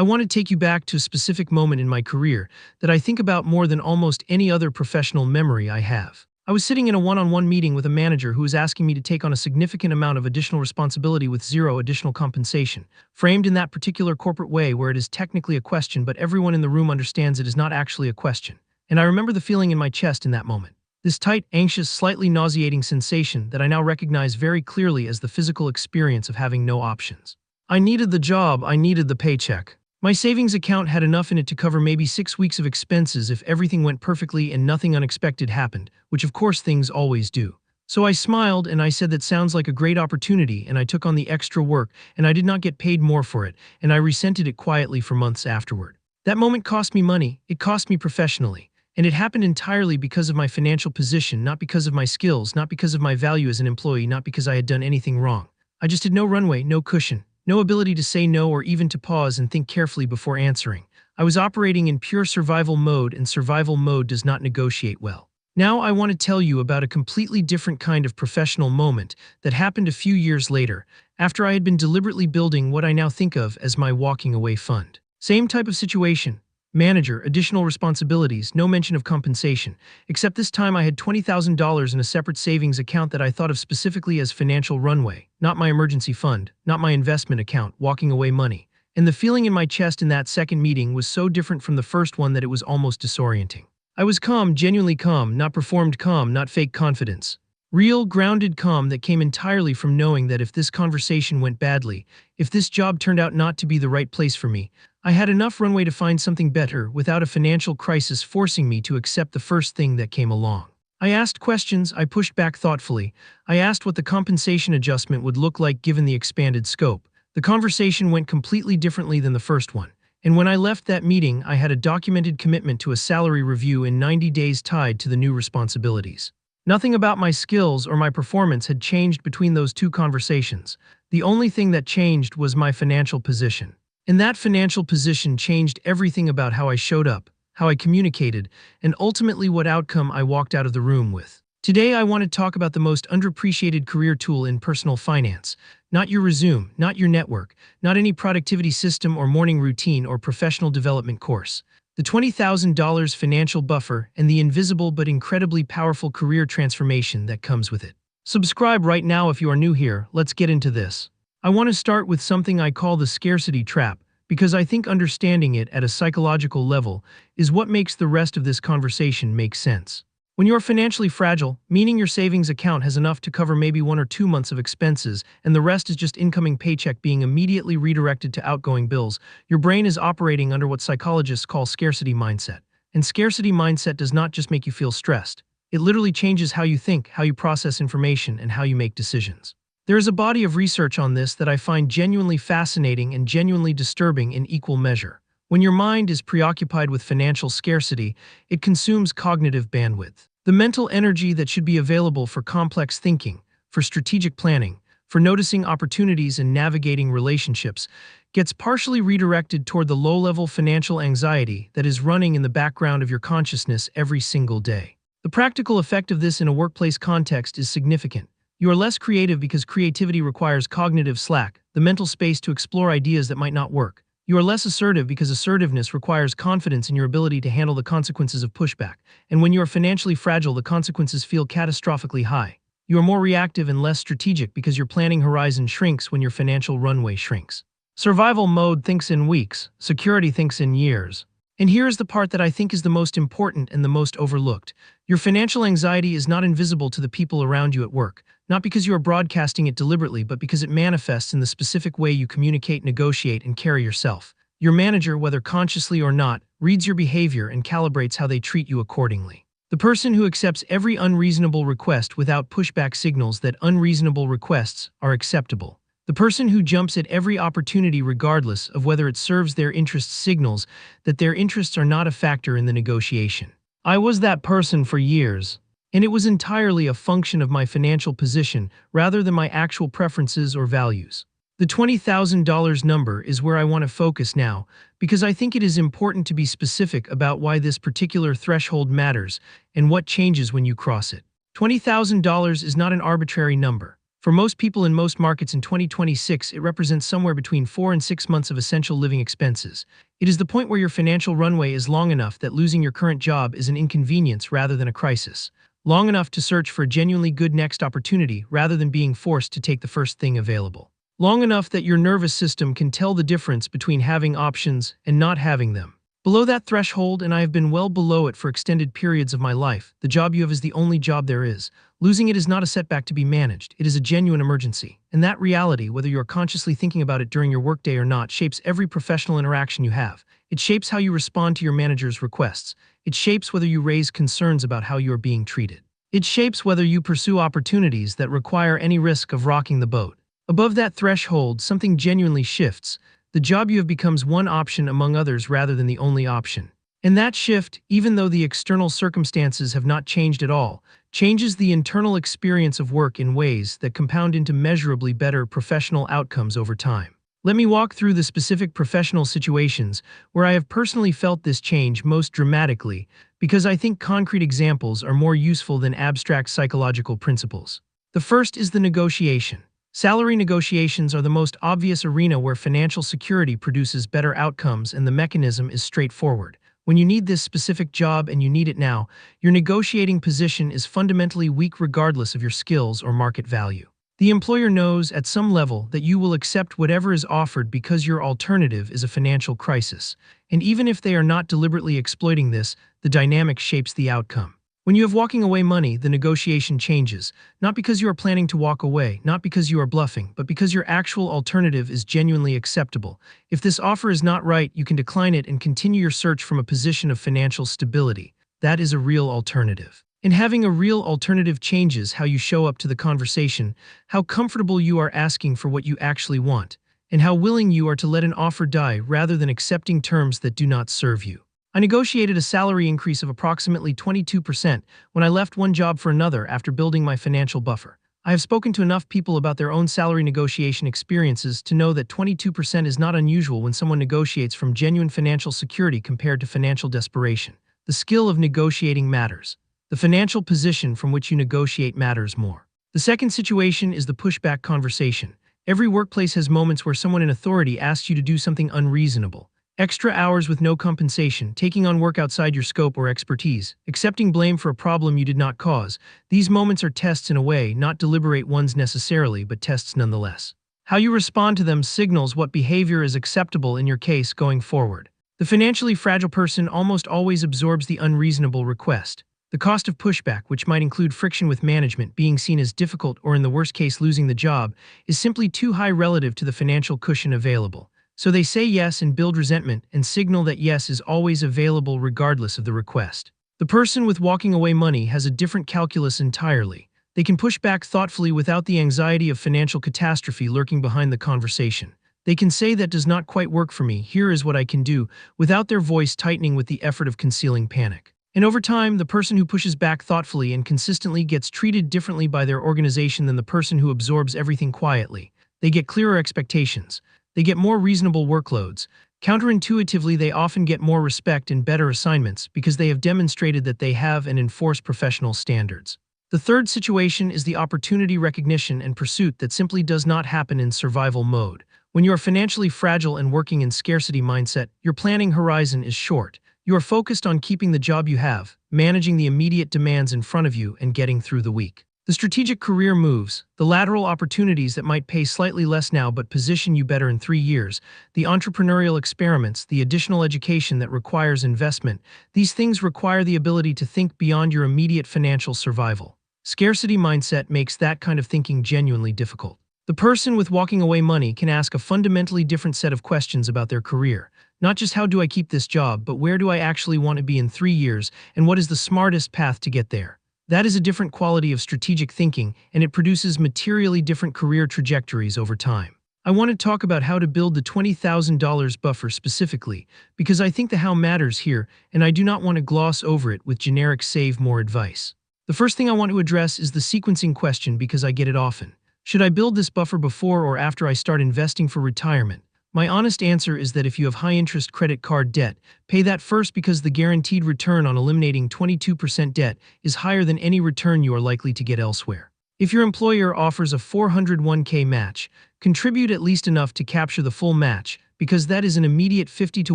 I want to take you back to a specific moment in my career that I think about more than almost any other professional memory I have. I was sitting in a one-on-one meeting with a manager who was asking me to take on a significant amount of additional responsibility with zero additional compensation, framed in that particular corporate way where it is technically a question but everyone in the room understands it is not actually a question. And I remember the feeling in my chest in that moment. This tight, anxious, slightly nauseating sensation that I now recognize very clearly as the physical experience of having no options. I needed the job, I needed the paycheck. My savings account had enough in it to cover maybe 6 weeks of expenses if everything went perfectly and nothing unexpected happened, which of course things always do. So I smiled and I said that sounds like a great opportunity, and I took on the extra work and I did not get paid more for it, and I resented it quietly for months afterward. That moment cost me money, it cost me professionally, and it happened entirely because of my financial position, not because of my skills, not because of my value as an employee, not because I had done anything wrong. I just had no runway, no cushion. No ability to say no or even to pause and think carefully before answering. I was operating in pure survival mode, and survival mode does not negotiate well. Now I want to tell you about a completely different kind of professional moment that happened a few years later, after I had been deliberately building what I now think of as my walking away fund. Same type of situation. Manager, additional responsibilities, no mention of compensation, except this time I had $20,000 in a separate savings account that I thought of specifically as financial runway, not my emergency fund, not my investment account, walking away money. And the feeling in my chest in that second meeting was so different from the first one that it was almost disorienting. I was calm, genuinely calm, not performed calm, not fake confidence. Real, grounded calm that came entirely from knowing that if this conversation went badly, if this job turned out not to be the right place for me, I had enough runway to find something better without a financial crisis forcing me to accept the first thing that came along. I asked questions, I pushed back thoughtfully. I asked what the compensation adjustment would look like given the expanded scope. The conversation went completely differently than the first one. And when I left that meeting, I had a documented commitment to a salary review in 90 days tied to the new responsibilities. Nothing about my skills or my performance had changed between those two conversations. The only thing that changed was my financial position. And that financial position changed everything about how I showed up, how I communicated, and ultimately what outcome I walked out of the room with. Today I want to talk about the most underappreciated career tool in personal finance. Not your resume, not your network, not any productivity system or morning routine or professional development course. The $20,000 financial buffer and the invisible but incredibly powerful career transformation that comes with it. Subscribe right now if you are new here. Let's get into this. I want to start with something I call the scarcity trap, because I think understanding it at a psychological level is what makes the rest of this conversation make sense. When you are financially fragile, meaning your savings account has enough to cover maybe 1 or 2 months of expenses and the rest is just incoming paycheck being immediately redirected to outgoing bills, your brain is operating under what psychologists call scarcity mindset. And scarcity mindset does not just make you feel stressed. It literally changes how you think, how you process information, and how you make decisions. There is a body of research on this that I find genuinely fascinating and genuinely disturbing in equal measure. When your mind is preoccupied with financial scarcity, it consumes cognitive bandwidth. The mental energy that should be available for complex thinking, for strategic planning, for noticing opportunities and navigating relationships, gets partially redirected toward the low-level financial anxiety that is running in the background of your consciousness every single day. The practical effect of this in a workplace context is significant. You are less creative because creativity requires cognitive slack, the mental space to explore ideas that might not work. You are less assertive because assertiveness requires confidence in your ability to handle the consequences of pushback. And when you are financially fragile, the consequences feel catastrophically high. You are more reactive and less strategic because your planning horizon shrinks when your financial runway shrinks. Survival mode thinks in weeks, security thinks in years. And here is the part that I think is the most important and the most overlooked. Your financial anxiety is not invisible to the people around you at work, not because you are broadcasting it deliberately, but because it manifests in the specific way you communicate, negotiate, and carry yourself. Your manager, whether consciously or not, reads your behavior and calibrates how they treat you accordingly. The person who accepts every unreasonable request without pushback signals that unreasonable requests are acceptable. The person who jumps at every opportunity regardless of whether it serves their interests signals that their interests are not a factor in the negotiation. I was that person for years, and it was entirely a function of my financial position rather than my actual preferences or values. The $20,000 number is where I want to focus now, because I think it is important to be specific about why this particular threshold matters and what changes when you cross it. $20,000 is not an arbitrary number. For most people in most markets in 2026, it represents somewhere between 4 and 6 months of essential living expenses. It is the point where your financial runway is long enough that losing your current job is an inconvenience rather than a crisis. Long enough to search for a genuinely good next opportunity rather than being forced to take the first thing available. Long enough that your nervous system can tell the difference between having options and not having them. Below that threshold, and I have been well below it for extended periods of my life, the job you have is the only job there is. Losing it is not a setback to be managed, it is a genuine emergency. And that reality, whether you are consciously thinking about it during your workday or not, shapes every professional interaction you have. It shapes how you respond to your manager's requests. It shapes whether you raise concerns about how you are being treated. It shapes whether you pursue opportunities that require any risk of rocking the boat. Above that threshold, something genuinely shifts. The job you have becomes one option among others rather than the only option. And that shift, even though the external circumstances have not changed at all, changes the internal experience of work in ways that compound into measurably better professional outcomes over time. Let me walk through the specific professional situations where I have personally felt this change most dramatically, because I think concrete examples are more useful than abstract psychological principles. The first is the negotiation. Salary negotiations are the most obvious arena where financial security produces better outcomes, and the mechanism is straightforward. When you need this specific job and you need it now, your negotiating position is fundamentally weak regardless of your skills or market value. The employer knows at some level that you will accept whatever is offered because your alternative is a financial crisis. And even if they are not deliberately exploiting this, the dynamic shapes the outcome. When you have walking away money, the negotiation changes, not because you are planning to walk away, not because you are bluffing, but because your actual alternative is genuinely acceptable. If this offer is not right, you can decline it and continue your search from a position of financial stability. That is a real alternative. And having a real alternative changes how you show up to the conversation, how comfortable you are asking for what you actually want, and how willing you are to let an offer die rather than accepting terms that do not serve you. I negotiated a salary increase of approximately 22% when I left one job for another after building my financial buffer. I have spoken to enough people about their own salary negotiation experiences to know that 22% is not unusual when someone negotiates from genuine financial security compared to financial desperation. The skill of negotiating matters. The financial position from which you negotiate matters more. The second situation is the pushback conversation. Every workplace has moments where someone in authority asks you to do something unreasonable. Extra hours with no compensation, taking on work outside your scope or expertise, accepting blame for a problem you did not cause. These moments are tests in a way, not deliberate ones necessarily, but tests nonetheless. How you respond to them signals what behavior is acceptable in your case going forward. The financially fragile person almost always absorbs the unreasonable request. The cost of pushback, which might include friction with management, being seen as difficult, or in the worst case losing the job, is simply too high relative to the financial cushion available. So they say yes and build resentment and signal that yes is always available regardless of the request. The person with walking away money has a different calculus entirely. They can push back thoughtfully without the anxiety of financial catastrophe lurking behind the conversation. They can say that does not quite work for me, here is what I can do, without their voice tightening with the effort of concealing panic. And over time, the person who pushes back thoughtfully and consistently gets treated differently by their organization than the person who absorbs everything quietly. They get clearer expectations. They get more reasonable workloads. Counterintuitively, they often get more respect and better assignments because they have demonstrated that they have and enforce professional standards. The third situation is the opportunity recognition and pursuit that simply does not happen in survival mode. When you are financially fragile and working in scarcity mindset, your planning horizon is short. You are focused on keeping the job you have, managing the immediate demands in front of you, and getting through the week. The strategic career moves, the lateral opportunities that might pay slightly less now but position you better in 3 years, the entrepreneurial experiments, the additional education that requires investment, these things require the ability to think beyond your immediate financial survival. Scarcity mindset makes that kind of thinking genuinely difficult. The person with walking away money can ask a fundamentally different set of questions about their career. Not just how do I keep this job, but where do I actually want to be in 3 years, and what is the smartest path to get there? That is a different quality of strategic thinking, and it produces materially different career trajectories over time. I want to talk about how to build the $20,000 buffer specifically, because I think the how matters here, and I do not want to gloss over it with generic save more advice. The first thing I want to address is the sequencing question because I get it often. Should I build this buffer before or after I start investing for retirement? My honest answer is that if you have high-interest credit card debt, pay that first because the guaranteed return on eliminating 22% debt is higher than any return you are likely to get elsewhere. If your employer offers a 401k match, contribute at least enough to capture the full match, because that is an immediate 50 to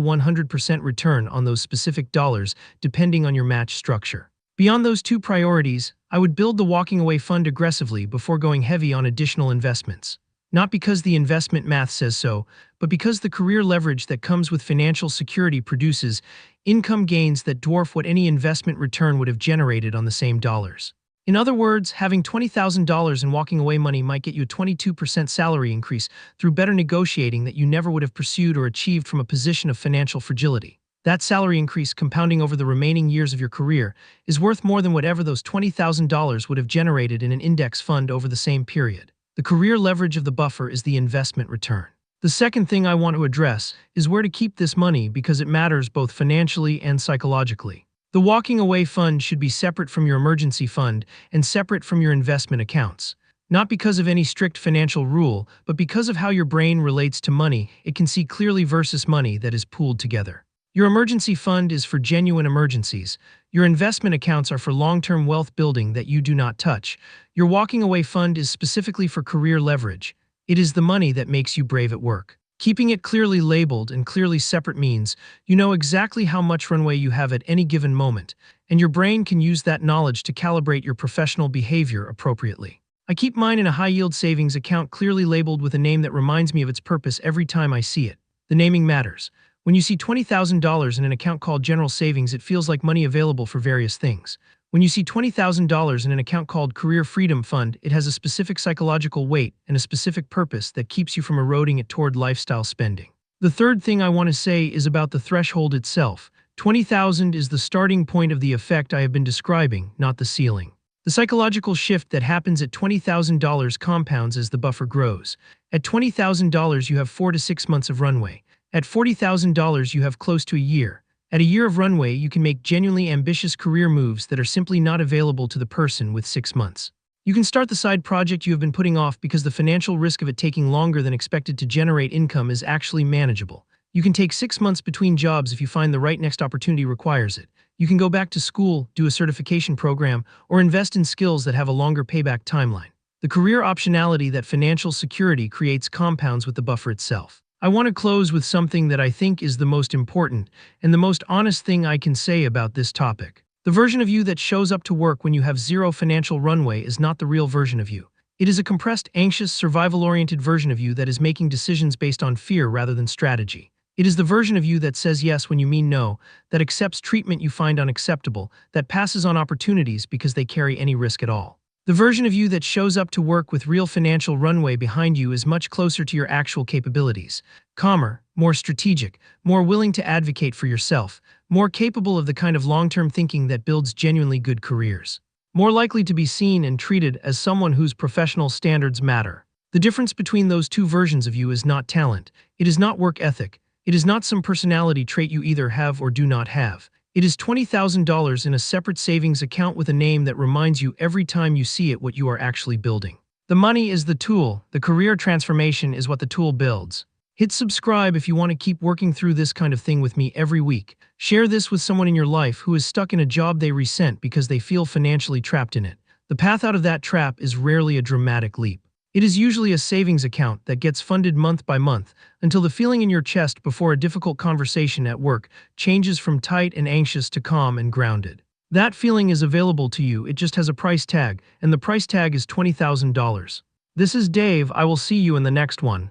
100% return on those specific dollars, depending on your match structure. Beyond those two priorities, I would build the walking away fund aggressively before going heavy on additional investments. Not because the investment math says so, but because the career leverage that comes with financial security produces income gains that dwarf what any investment return would have generated on the same dollars. In other words, having $20,000 in walking away money might get you a 22% salary increase through better negotiating that you never would have pursued or achieved from a position of financial fragility. That salary increase, compounding over the remaining years of your career, is worth more than whatever those $20,000 would have generated in an index fund over the same period. The career leverage of the buffer is the investment return. The second thing I want to address is where to keep this money, because it matters both financially and psychologically. The walking away fund should be separate from your emergency fund and separate from your investment accounts. Not because of any strict financial rule, but because of how your brain relates to money. It can see clearly versus money that is pooled together. Your emergency fund is for genuine emergencies. Your investment accounts are for long-term wealth building that you do not touch. Your walking away fund is specifically for career leverage. It is the money that makes you brave at work. Keeping it clearly labeled and clearly separate means you know exactly how much runway you have at any given moment, and your brain can use that knowledge to calibrate your professional behavior appropriately. I keep mine in a high-yield savings account clearly labeled with a name that reminds me of its purpose every time I see it. The naming matters. When you see $20,000 in an account called General Savings, it feels like money available for various things. When you see $20,000 in an account called Career Freedom Fund, it has a specific psychological weight and a specific purpose that keeps you from eroding it toward lifestyle spending. The third thing I want to say is about the threshold itself. 20,000 is the starting point of the effect I have been describing, not the ceiling. The psychological shift that happens at $20,000 compounds as the buffer grows. At $20,000 you have 4 to 6 months of runway. At $40,000 you have close to a year. At a year of runway, you can make genuinely ambitious career moves that are simply not available to the person with 6 months. You can start the side project you have been putting off because the financial risk of it taking longer than expected to generate income is actually manageable. You can take 6 months between jobs if you find the right next opportunity requires it. You can go back to school, do a certification program, or invest in skills that have a longer payback timeline. The career optionality that financial security creates compounds with the buffer itself. I want to close with something that I think is the most important and the most honest thing I can say about this topic. The version of you that shows up to work when you have zero financial runway is not the real version of you. It is a compressed, anxious, survival-oriented version of you that is making decisions based on fear rather than strategy. It is the version of you that says yes when you mean no, that accepts treatment you find unacceptable, that passes on opportunities because they carry any risk at all. The version of you that shows up to work with real financial runway behind you is much closer to your actual capabilities. Calmer, more strategic, more willing to advocate for yourself, more capable of the kind of long-term thinking that builds genuinely good careers. More likely to be seen and treated as someone whose professional standards matter. The difference between those two versions of you is not talent. It is not work ethic. It is not some personality trait you either have or do not have. It is $20,000 in a separate savings account with a name that reminds you every time you see it what you are actually building. The money is the tool, the career transformation is what the tool builds. Hit subscribe if you want to keep working through this kind of thing with me every week. Share this with someone in your life who is stuck in a job they resent because they feel financially trapped in it. The path out of that trap is rarely a dramatic leap. It is usually a savings account that gets funded month by month until the feeling in your chest before a difficult conversation at work changes from tight and anxious to calm and grounded. That feeling is available to you, it just has a price tag, and the price tag is $20,000. This is Dave, I will see you in the next one.